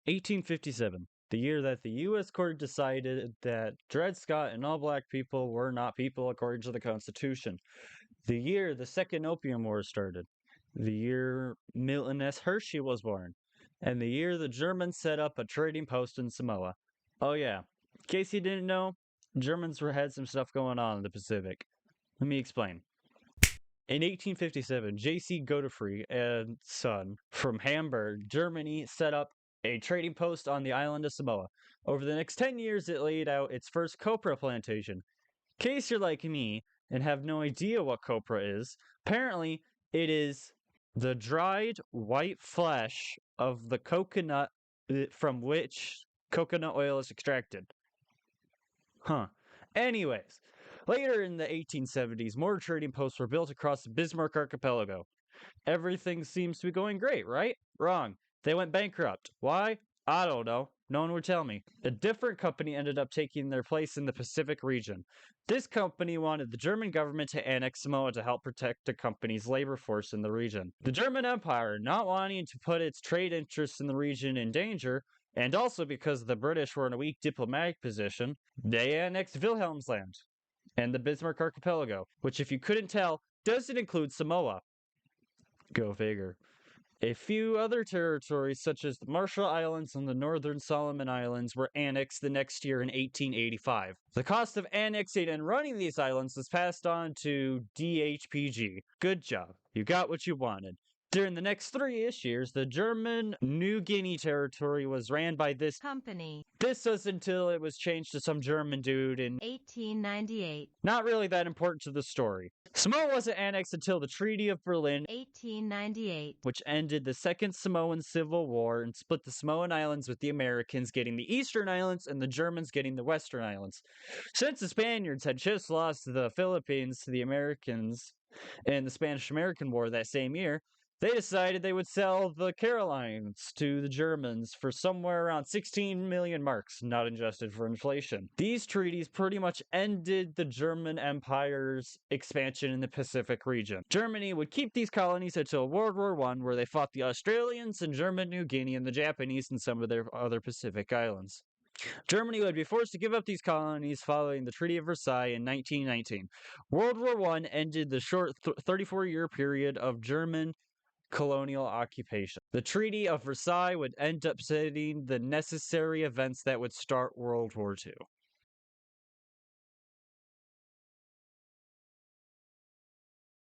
1857, the year that the U.S. court decided that Dred Scott and all black people were not people according to the Constitution. The year the Second Opium War started. The year Milton S. Hershey was born. And the year the Germans set up a trading post in Samoa. Oh, yeah. In case you didn't know, Germans had some stuff going on in the Pacific. Let me explain. In 1857, J.C. Godefroy and son from Hamburg, Germany, set up a trading post on the island of Samoa. Over the next 10 years, it laid out its first copra plantation. In case you're like me and have no idea what copra is, apparently it is the dried white flesh of the coconut from which coconut oil is extracted. Huh. Anyways, later in the 1870s, more trading posts were built across the Bismarck archipelago. Everything seems to be going great, right? Wrong. They went bankrupt. Why? I don't know. No one would tell me. A different company ended up taking their place in the Pacific region. This company wanted the German government to annex Samoa to help protect the company's labor force in the region. The German Empire, not wanting to put its trade interests in the region in danger, and also because the British were in a weak diplomatic position, they annexed Wilhelmsland and the Bismarck archipelago, which, if you couldn't tell, doesn't include Samoa. Go figure. A few other territories, such as the Marshall Islands and the Northern Solomon Islands, were annexed the next year in 1885. The cost of annexing and running these islands was passed on to DHPG. Good job. You got what you wanted. During the next 3-ish years, the German New Guinea territory was ran by this company. This was until it was changed to some German dude in 1898. Not really that important to the story. Samoa wasn't annexed until the Treaty of Berlin, 1898, which ended the Second Samoan Civil War and split the Samoan Islands, with the Americans getting the Eastern Islands and the Germans getting the Western Islands. Since the Spaniards had just lost the Philippines to the Americans in the Spanish-American War that same year, they decided they would sell the Carolines to the Germans for somewhere around 16 million marks, not adjusted for inflation. These treaties pretty much ended the German Empire's expansion in the Pacific region. Germany would keep these colonies until World War I, where they fought the Australians and German New Guinea and the Japanese in some of their other Pacific islands. Germany would be forced to give up these colonies following the Treaty of Versailles in 1919. World War I ended the short 34-year period of German colonial occupation. The Treaty of Versailles would end up setting the necessary events that would start World War II.